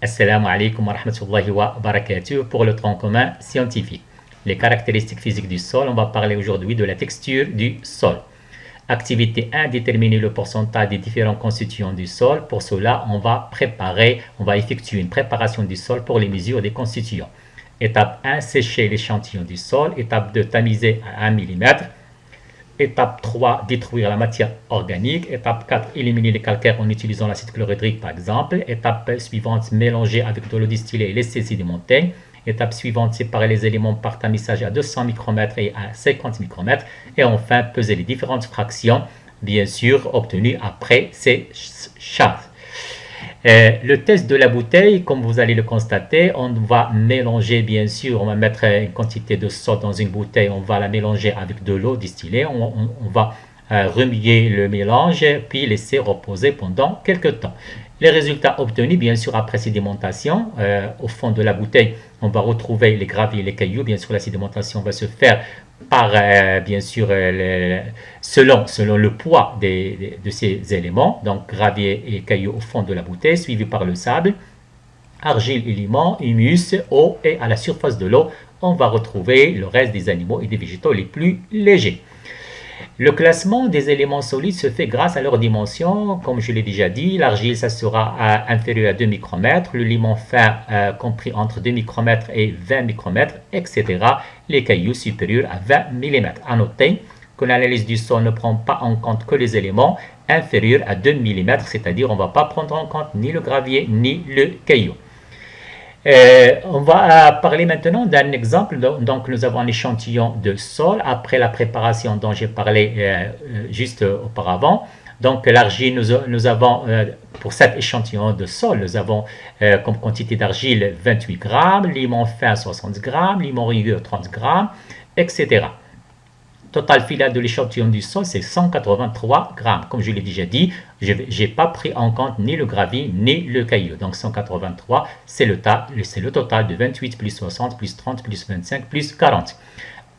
Assalamu alaikum wa rahmatullahi wa barakatuh pour le tronc commun scientifique. Les caractéristiques physiques du sol, on va parler aujourd'hui de la texture du sol. Activité 1, déterminer le pourcentage des différents constituants du sol. Pour cela, on va effectuer une préparation du sol pour les mesures des constituants. Étape 1, sécher l'échantillon du sol. Étape 2, tamiser à 1 mm. Étape 3, détruire la matière organique. Étape 4, éliminer les calcaires en utilisant l'acide chlorhydrique par exemple. Étape suivante, mélanger avec de l'eau distillée et laisser sédimenter. Étape suivante, séparer les éléments par tamisage à 200 micromètres et à 50 micromètres. Et enfin, peser les différentes fractions, bien sûr, obtenues après ces charges. Le test de la bouteille, comme vous allez le constater, on va mélanger, bien sûr, on va mettre une quantité de sol dans une bouteille, on va la mélanger avec de l'eau distillée, on va remuer le mélange, puis laisser reposer pendant quelques temps. Les résultats obtenus, bien sûr, après sédimentation, au fond de la bouteille, on va retrouver les graviers et les cailloux. Bien sûr, la sédimentation va se faire par, bien sûr, selon le poids de ces éléments. Donc, gravier et cailloux au fond de la bouteille, suivi par le sable, argile et limon, humus, eau, et à la surface de l'eau, on va retrouver le reste des animaux et des végétaux les plus légers. Le classement des éléments solides se fait grâce à leur dimension. Comme je l'ai déjà dit, l'argile, ça sera inférieur à 2 micromètres, le limon fin compris entre 2 micromètres et 20 micromètres, etc. Les cailloux supérieurs à 20 mm. À noter que l'analyse du sol ne prend pas en compte que les éléments inférieurs à 2 mm, c'est-à-dire on ne va pas prendre en compte ni le gravier ni le caillou. On va parler maintenant d'un exemple. Donc, nous avons un échantillon de sol après la préparation dont j'ai parlé juste auparavant. Donc, l'argile, nous avons, pour cet échantillon de sol, nous avons comme quantité d'argile 28 grammes, limon fin 60 grammes, limon rigueur 30 grammes, etc. Total final de l'échantillon du sol, c'est 183 grammes. Comme je l'ai déjà dit, je n'ai pas pris en compte ni le gravier ni le caillou. Donc 183, c'est le total de 28 plus 60 plus 30 plus 25 plus 40.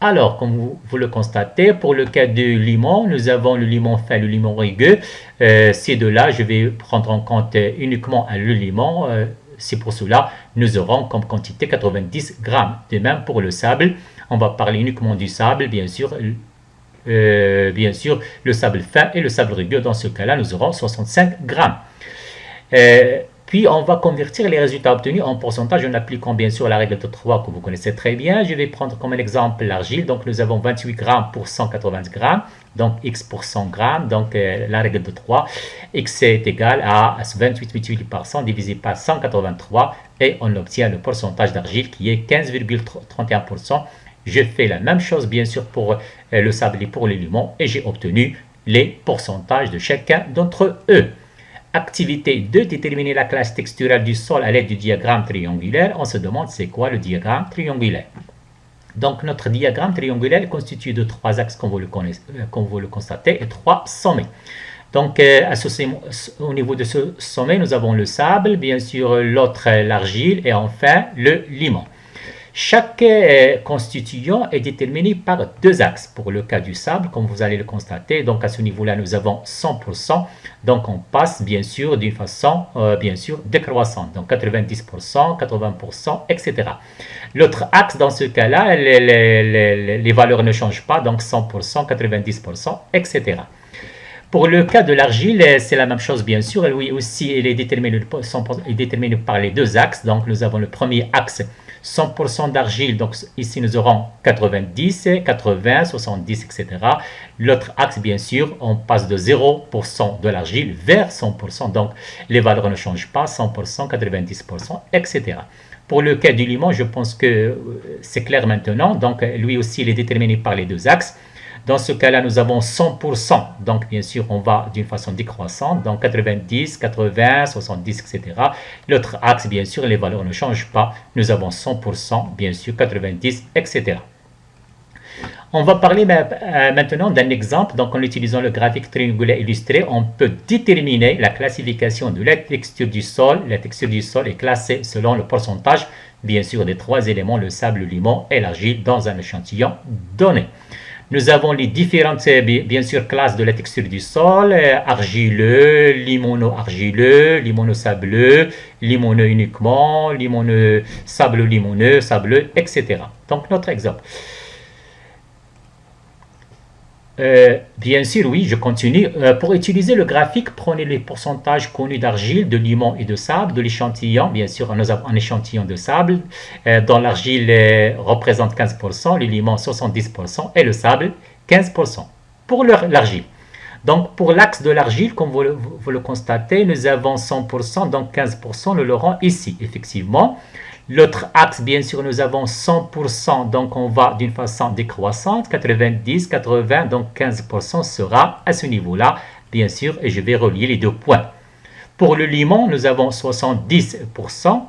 Alors, comme vous le constatez, pour le cas du limon, nous avons le limon fin, le limon rugueux. Ces deux-là, je vais prendre en compte uniquement le limon. C'est pour cela nous aurons comme quantité 90 grammes. De même pour le sable, on va parler uniquement du sable, bien sûr, le sable fin et le sable rugueux. Dans ce cas-là, nous aurons 65 grammes. Puis, on va convertir les résultats obtenus en pourcentage en appliquant bien sûr la règle de 3 que vous connaissez très bien. Je vais prendre comme exemple l'argile. Donc, nous avons 28 grammes pour 180 grammes. Donc, X pour 100 grammes. Donc, la règle de 3. X est égal à 28 multiplié par 100 divisé par 183. Et on obtient le pourcentage d'argile qui est 15,31%. Je fais la même chose bien sûr pour le sable et pour les limons. Et j'ai obtenu les pourcentages de chacun d'entre eux. Activité 2, déterminer la classe texturale du sol à l'aide du diagramme triangulaire. On se demande c'est quoi le diagramme triangulaire. Donc notre diagramme triangulaire est constitué de 3 axes comme vous le constatez et 3 sommets. Donc au niveau de ce sommet, nous avons le sable, bien sûr l'autre l'argile et enfin le limon. Chaque constituant est déterminé par 2 axes. Pour le cas du sable, comme vous allez le constater, donc à ce niveau-là, nous avons 100%. Donc on passe bien sûr d'une façon décroissante. Donc 90%, 80%, etc. L'autre axe, dans ce cas-là, les valeurs ne changent pas. Donc 100%, 90%, etc. Pour le cas de l'argile, c'est la même chose bien sûr. Lui aussi, il est déterminé par les 2 axes. Donc nous avons le premier axe, 100% d'argile, donc ici nous aurons 90, 80, 70, etc. L'autre axe, bien sûr, on passe de 0% de l'argile vers 100%, donc les valeurs ne changent pas, 100%, 90%, etc. Pour le cas du limon, je pense que c'est clair maintenant, donc lui aussi il est déterminé par les 2 axes. Dans ce cas-là, nous avons 100%. Donc, bien sûr, on va d'une façon décroissante. Donc, 90, 80, 70, etc. L'autre axe, bien sûr, les valeurs ne changent pas. Nous avons 100%, bien sûr, 90, etc. On va parler maintenant d'un exemple. Donc, en utilisant le graphique triangulaire illustré, on peut déterminer la classification de la texture du sol. La texture du sol est classée selon le pourcentage, bien sûr, des 3 éléments, le sable, le limon et l'argile, dans un échantillon donné. Nous avons les différentes, bien sûr, classes de la texture du sol, argileux, limono-argileux, limono-sableux, limoneux uniquement, limoneux, sableux-limoneux, sableux, etc. Donc, notre exemple. Bien sûr, oui, je continue. Pour utiliser le graphique, prenez les pourcentages connus d'argile, de limon et de sable, de l'échantillon. Bien sûr, nous avons un échantillon de sable dont l'argile représente 15%, le limon 70% et le sable 15% pour l'argile. Donc, pour l'axe de l'argile, comme vous le constatez, nous avons 100%, donc 15%, nous l'aurons ici, effectivement. L'autre axe, bien sûr, nous avons 100%, donc on va d'une façon décroissante, 90, 80, donc 15% sera à ce niveau-là, bien sûr, et je vais relier les deux points. Pour le limon, nous avons 70%,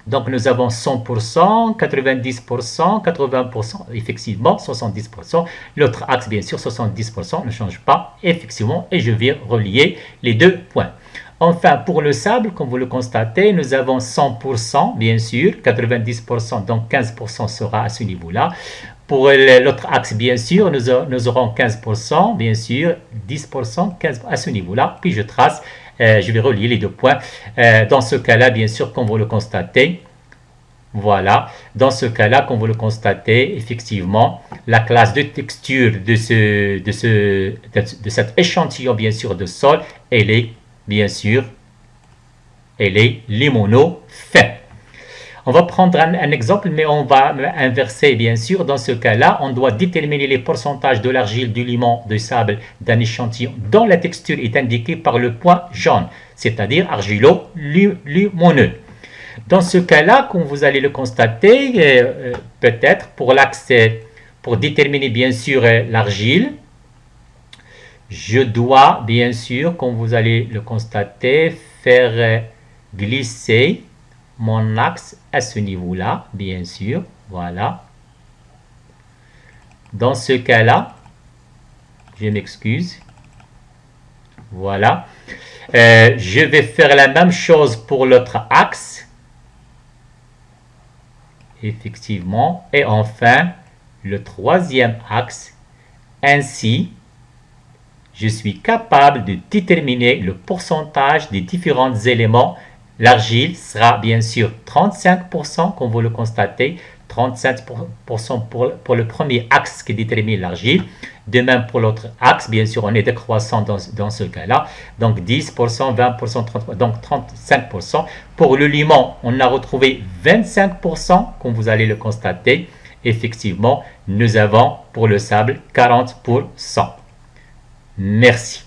donc nous avons 100%, 90%, 80%, effectivement, 70%. L'autre axe, bien sûr, 70%, ne change pas, effectivement, et je vais relier les deux points. Enfin, pour le sable, comme vous le constatez, nous avons 100%, bien sûr, 90%, donc 15% sera à ce niveau-là. Pour l'autre axe, bien sûr, nous aurons 15%, bien sûr, 10%, 15% à ce niveau-là. Puis je trace, je vais relier les deux points. Dans ce cas-là, bien sûr, comme vous le constatez, voilà. Dans ce cas-là, comme vous le constatez, effectivement, la classe de texture de cet échantillon, bien sûr, de sol, elle est bien sûr, elle est limono fin. On va prendre un exemple, mais on va inverser, bien sûr. Dans ce cas-là, on doit déterminer les pourcentages de l'argile, du limon, du sable, d'un échantillon dont la texture est indiquée par le point jaune, c'est-à-dire argilo-limoneux. Dans ce cas-là, comme vous allez le constater, peut-être pour l'axe, pour déterminer bien sûr l'argile, je dois, bien sûr, comme vous allez le constater, faire glisser mon axe à ce niveau-là, bien sûr. Voilà. Dans ce cas-là, je m'excuse. Voilà. Je vais faire la même chose pour l'autre axe. Effectivement. Et enfin, le troisième axe. Ainsi, je suis capable de déterminer le pourcentage des différents éléments. L'argile sera bien sûr 35%, comme vous le constatez, 35% pour le premier axe qui détermine l'argile. De même pour l'autre axe, bien sûr, on est décroissant dans ce cas-là. Donc 10%, 20%, 30%, donc 35%. Pour le limon, on a retrouvé 25%, comme vous allez le constater. Effectivement, nous avons pour le sable 40%. Merci.